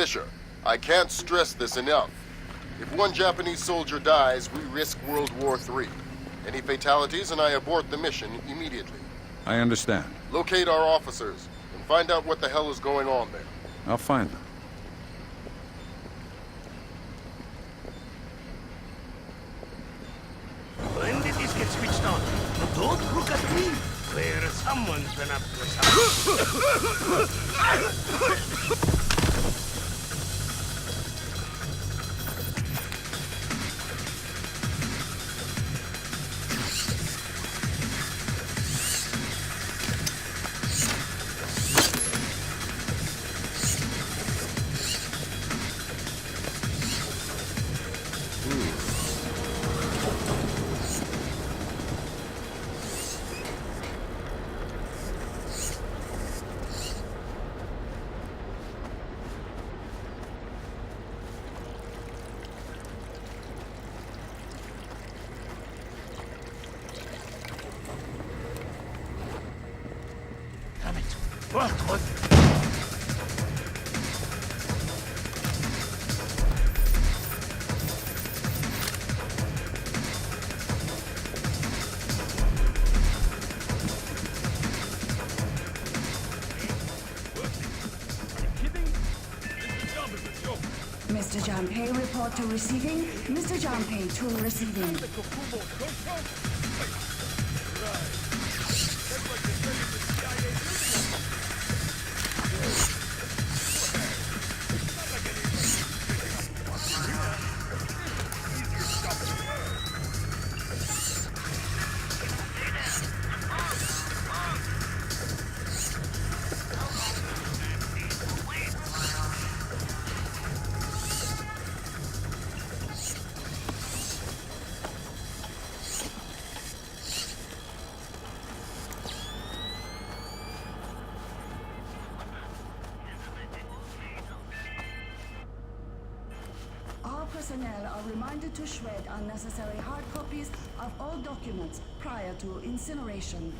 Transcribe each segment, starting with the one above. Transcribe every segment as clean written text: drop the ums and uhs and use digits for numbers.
Fisher, I can't stress this enough. If one Japanese soldier dies, we risk World War III. Any fatalities and I abort the mission immediately. I understand. Locate our officers and find out what the hell is going on there. I'll find them. When did this get switched on? Don't look at me. Where someone's been up to something. What? Mr. Junpei, report to receiving. Mr. Junpei, to receiving. Personnel are reminded to shred unnecessary hard copies of all documents prior to incineration.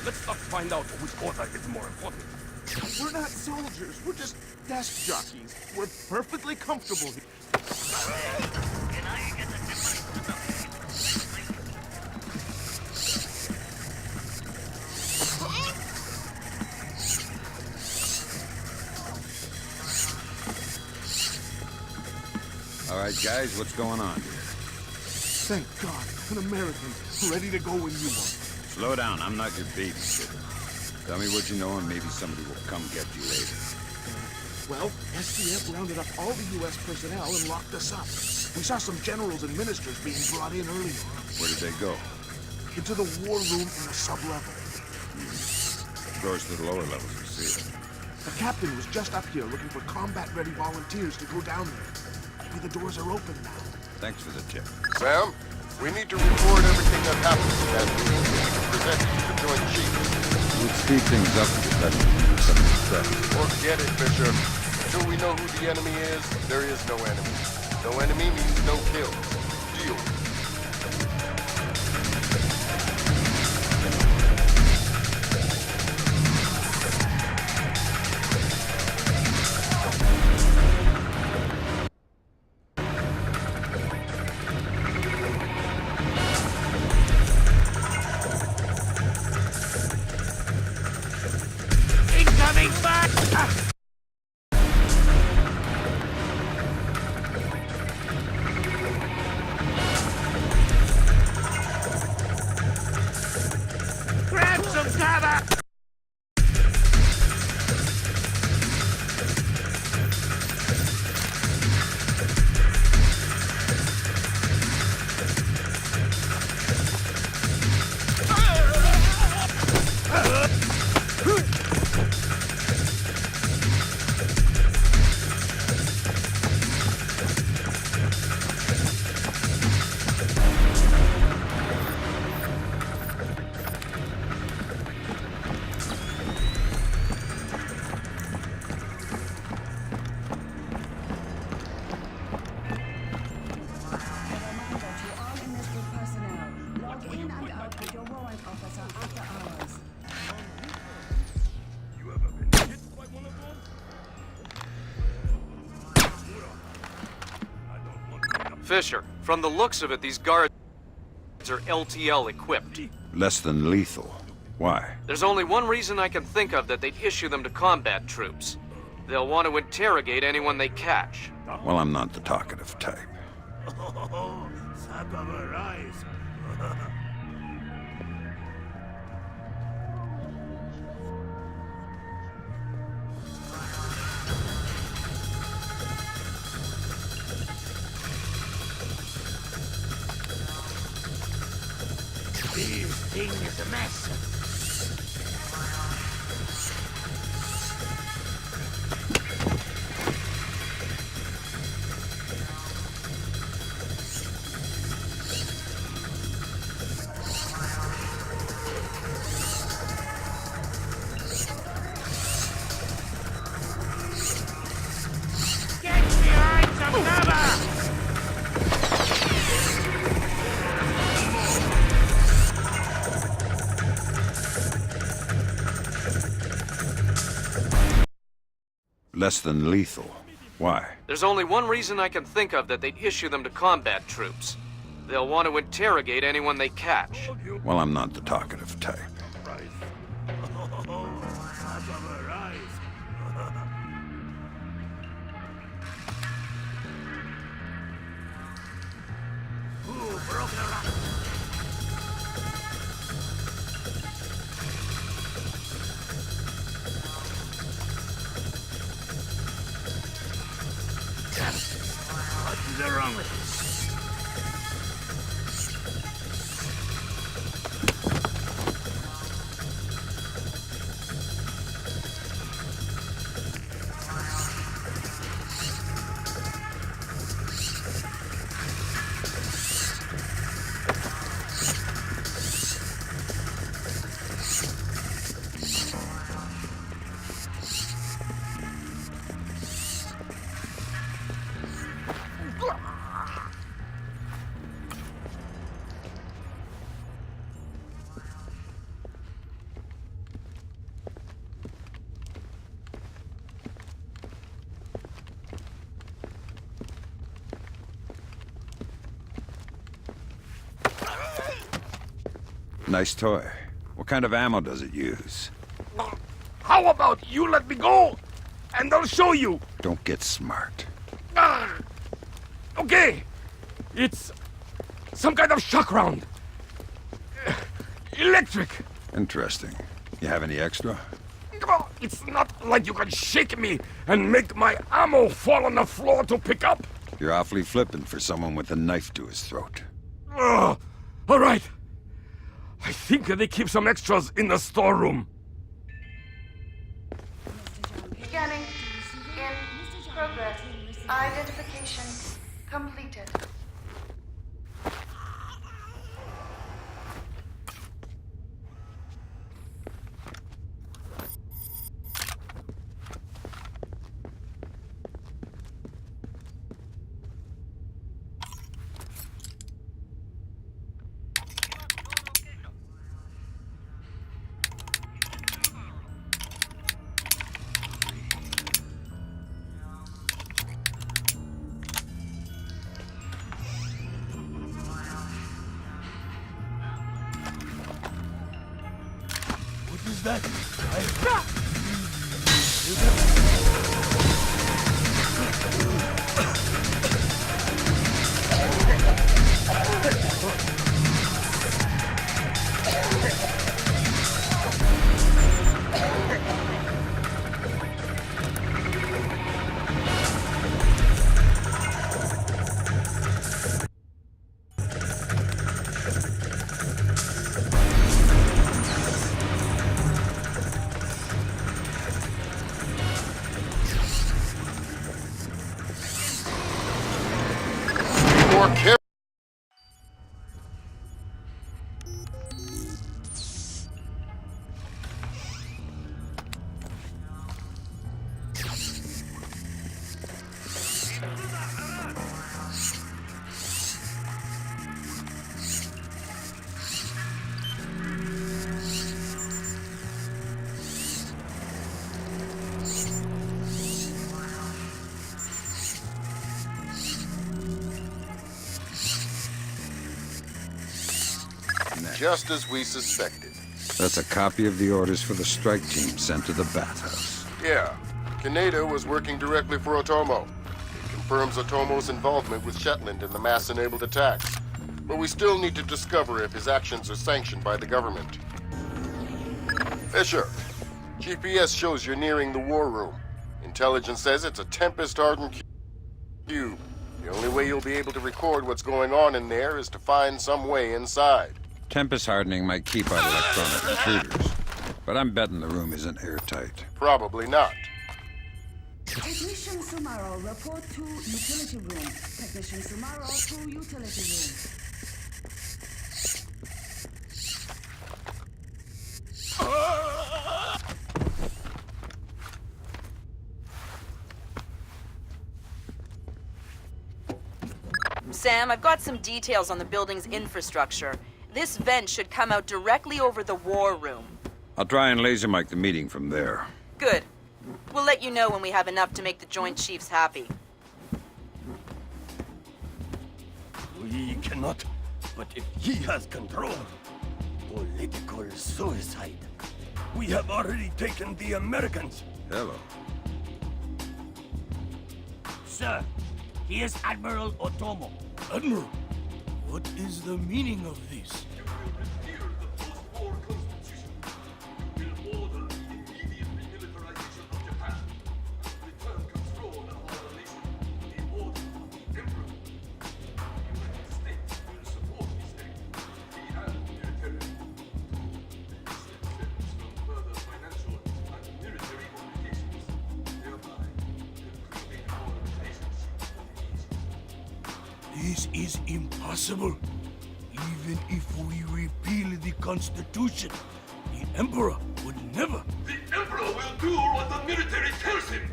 Let's not find out which order is more important. We're not soldiers. We're just desk jockeys. We're perfectly comfortable here. All right, guys, what's going on here? Thank God, an American, ready to go when you want. Slow down, I'm not your babysitter. Tell me what you know and maybe somebody will come get you later. Well, SDF rounded up all the U.S. personnel and locked us up. We saw some generals and ministers being brought in earlier. Where did they go? Into the war room in the sub-level. Doors to the lower levels, you see. The captain was just up here looking for combat-ready volunteers to go down there. Maybe the doors are open now. Thanks for the tip. Sam, we need to record everything that happened in that meeting so we can present it to the Joint Chiefs. We'll speed things up to get some success. Forget it, Fisher. Until we know who the enemy is, there is no enemy. No enemy means no kills. Deal. Incoming back! Fisher, from the looks of it, these guards are LTL equipped. Less than lethal. Why? There's only one reason I can think of that they'd issue them to combat troops. They'll want to interrogate anyone they catch. Well, I'm not the talkative type. Oh, sap of her eyes. This thing is a mess. Get behind some cover! Less than lethal. Why? There's only one reason I can think of that they'd issue them to combat troops. They'll want to interrogate anyone they catch. Well, I'm not the talkative type. Oh, sap of her eyes. Who broke the rock? What is wrong with this? Nice toy. What kind of ammo does it use? How about you let me go, and I'll show you. Don't get smart. Okay, it's some kind of shock round. Electric. Interesting. You have any extra? It's not like you can shake me and make my ammo fall on the floor to pick up. You're awfully flippant for someone with a knife to his throat. All right. I think they keep some extras in the storeroom. Scanning. In progress. Identification completed. What is that? just as we suspected. That's a copy of the orders for the strike team sent to the bathhouse. Yeah, Kaneda was working directly for Otomo. It confirms Otomo's involvement with Shetland in the mass-enabled attacks. But we still need to discover if his actions are sanctioned by the government. Fisher, GPS shows you're nearing the war room. Intelligence says it's a Tempest-hardened cube. The only way you'll be able to record what's going on in there is to find some way inside. Tempest hardening might keep out electronic intruders, but I'm betting the room isn't airtight. Probably not. Technician Sumaro, report to utility room. Technician Sumaro to utility room. Sam, I've got some details on the building's infrastructure. This vent should come out directly over the war room. I'll try and laser mic the meeting from there. Good. We'll let you know when we have enough to make the Joint Chiefs happy. We cannot, but if he has control, political suicide. We have already taken the Americans. Hello. Sir, here's Admiral Otomo. Admiral, what is the meaning of this? This is impossible. Even if we repeal the Constitution, the Emperor would never. The Emperor will do what the military tells him!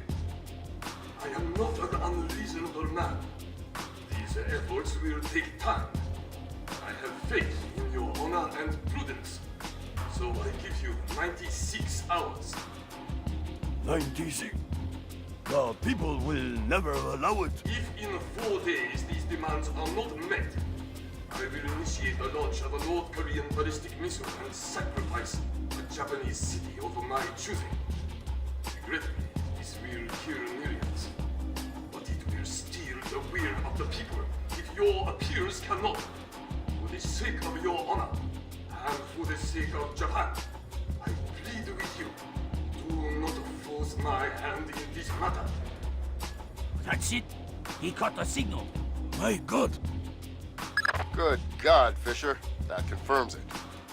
I am not an unreasonable man. These efforts will take time. I have faith in your honor and prudence. So I give you 96 hours. 96? The people will never allow it. If in 4 days these demands are not met, I will initiate the launch of a North Korean ballistic missile and sacrifice a Japanese city of my choosing. Regrettably, this will kill millions, but it will steal the will of the people if your appeals cannot. For the sake of your honor, and for the sake of Japan, I plead with you, do not force my hand in this matter. That's it. He caught the signal. My God! Good God, Fisher. That confirms it.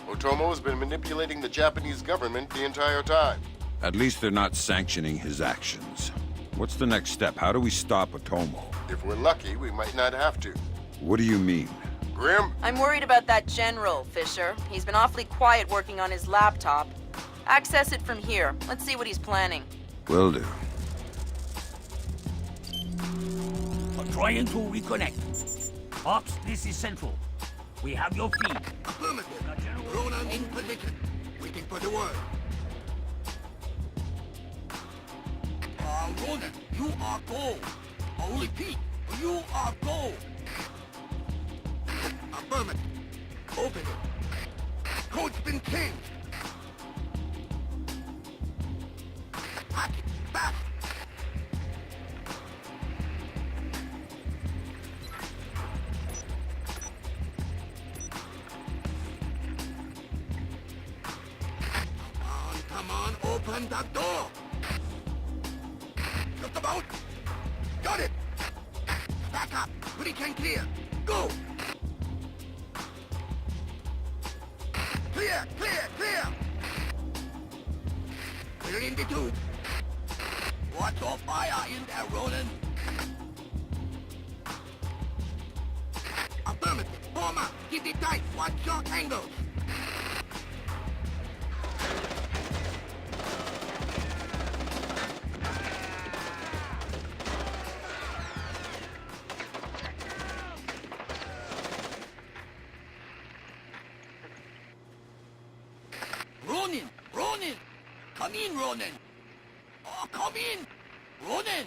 Otomo has been manipulating the Japanese government the entire time. At least they're not sanctioning his actions. What's the next step? How do we stop Otomo? If we're lucky, we might not have to. What do you mean? Grim? I'm worried about that general, Fisher. He's been awfully quiet working on his laptop. Access it from here. Let's see what he's planning. Will do. We're trying to reconnect. Ops, this is Central. We have your feed. Affirmative. Ronan in position. Waiting for the word. Ronan, you are gold. I'll repeat, you are gold. Affirmative. Open it. Code's been changed. Hack it. Fast. Come on, open the door. Just about. Got it. Back up. We can clear. Go. Clear, clear, clear. We're in the tube. Watch your fire in there, Roland. Affirmative. Form up. Keep it tight. Watch your angles. Ronin! Ronin! Come in, Ronin! Oh, come in! Ronin!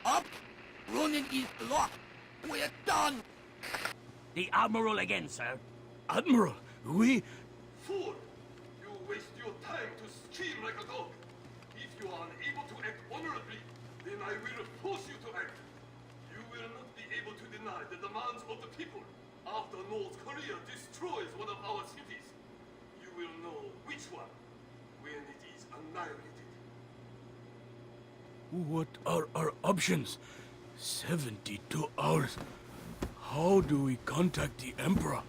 Up! Ronin is locked! We're done! The Admiral again, sir. Admiral, we... Fool! You waste your time to scream like a dog. If you are unable to act honorably, then I will force you to act. You will not be able to deny the demands of the people. After North Korea destroys one of our cities, you will know which one when it is annihilated. What are our options? 72 hours. How do we contact the Emperor?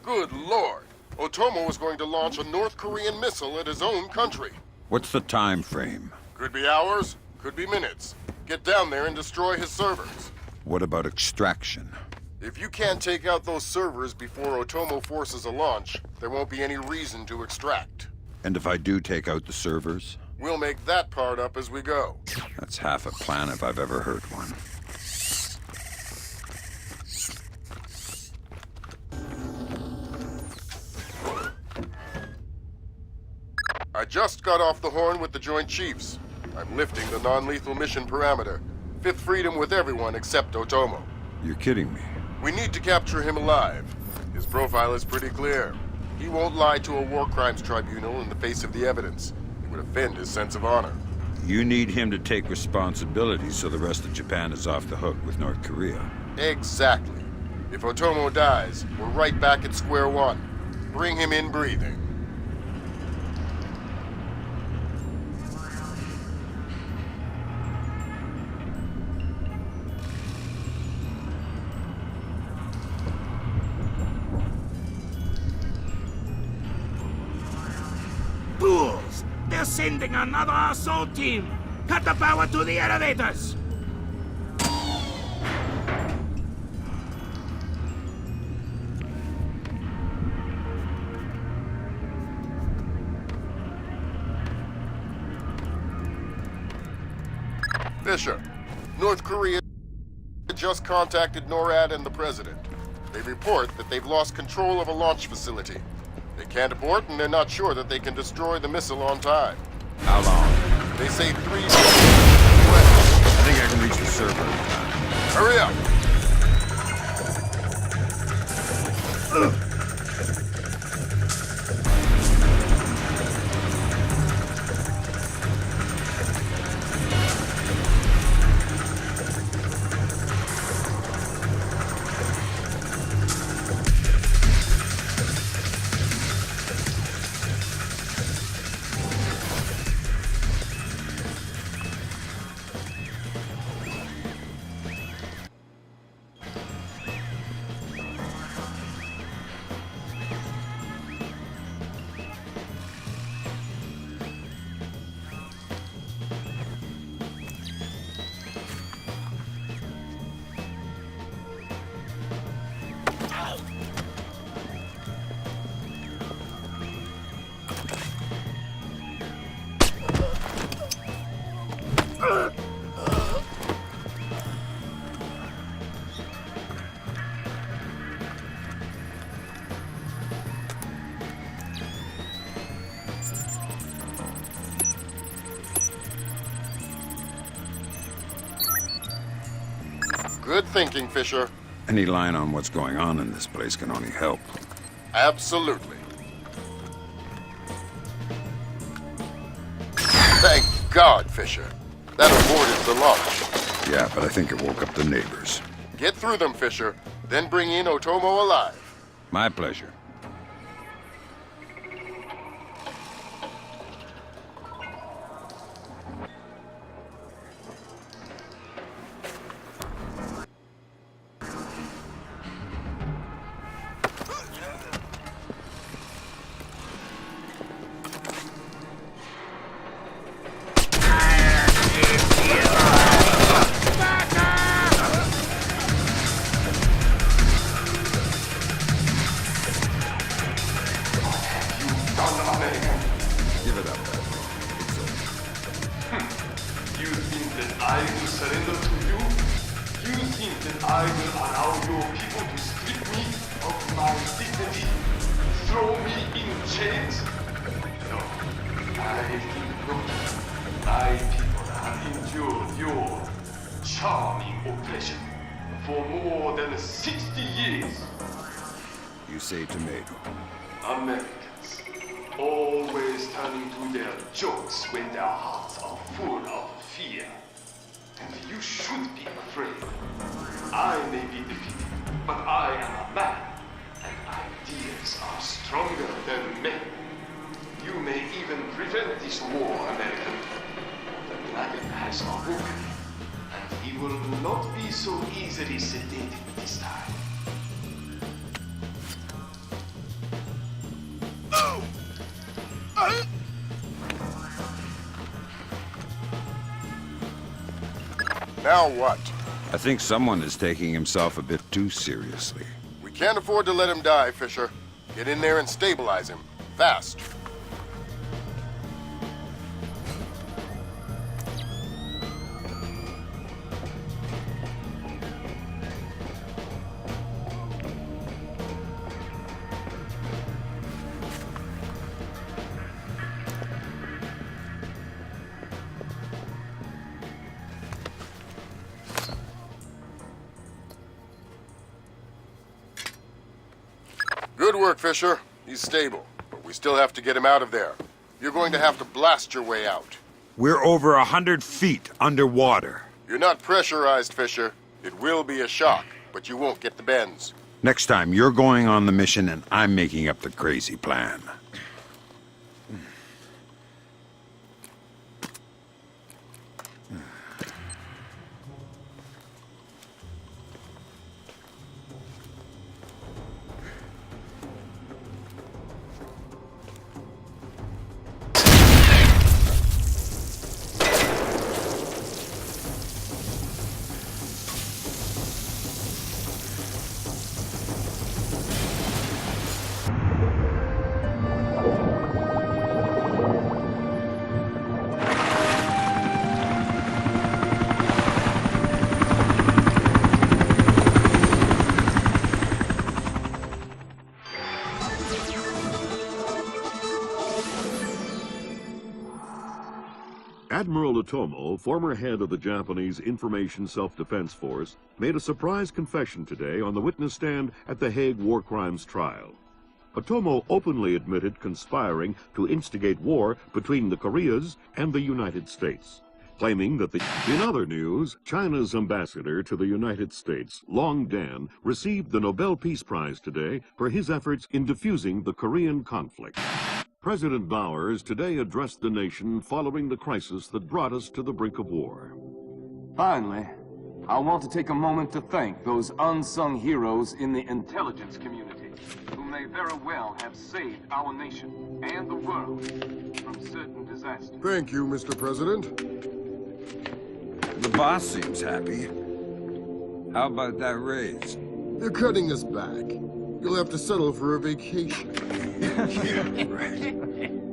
Good lord! Otomo is going to launch a North Korean missile at his own country. What's the time frame? Could be hours, could be minutes. Get down there and destroy his servers. What about extraction? If you can't take out those servers before Otomo forces a launch, there won't be any reason to extract. And if I do take out the servers? We'll make that part up as we go. That's half a plan if I've ever heard one. I just got off the horn with the Joint Chiefs. I'm lifting the non-lethal mission parameter. Fifth freedom with everyone except Otomo. You're kidding me. We need to capture him alive. His profile is pretty clear. He won't lie to a war crimes tribunal in the face of the evidence. It would offend his sense of honor. You need him to take responsibility so the rest of Japan is off the hook with North Korea. Exactly. If Otomo dies, we're right back at square one. Bring him in breathing. Fools! They're sending another assault team! Cut the power to the elevators! Fisher, North Korea just contacted NORAD and the President. They report that they've lost control of a launch facility. They can't abort, and they're not sure that they can destroy the missile on time. How long? They say 3 minutes. I think I can reach the server. Hurry up! Good thinking, Fisher. Any line on what's going on in this place can only help. Absolutely. Thank God, Fisher. That aborted the launch. Yeah, but I think it woke up the neighbors. Get through them, Fisher, then bring in Otomo alive. My pleasure. You say tomato. Americans, always turning to their jokes when their hearts are full of fear. And you should be afraid. I may be defeated, but I am a man, and ideas are stronger than men. You may even prevent this war, American. The dragon has awoken, and he will not be so easily sedated this time. Now what? I think someone is taking himself a bit too seriously. We can't afford to let him die, Fisher. Get in there and stabilize him. Fast. Good work, Fisher. He's stable, but we still have to get him out of there. You're going to have to blast your way out. We're over 100 feet underwater. You're not pressurized, Fisher. It will be a shock, but you won't get the bends. Next time, you're going on the mission and I'm making up the crazy plan. Admiral Otomo, former head of the Japanese Information Self-Defense Force, made a surprise confession today on the witness stand at the Hague War Crimes trial. Otomo openly admitted conspiring to instigate war between the Koreas and the United States, claiming that In other news, China's ambassador to the United States, Long Dan, received the Nobel Peace Prize today for his efforts in diffusing the Korean conflict. President Bowers today addressed the nation following the crisis that brought us to the brink of war. Finally, I want to take a moment to thank those unsung heroes in the intelligence community who may very well have saved our nation and the world from certain disasters. Thank you, Mr. President. The boss seems happy. How about that raise? They're cutting us back. You'll have to settle for a vacation. Yeah, right.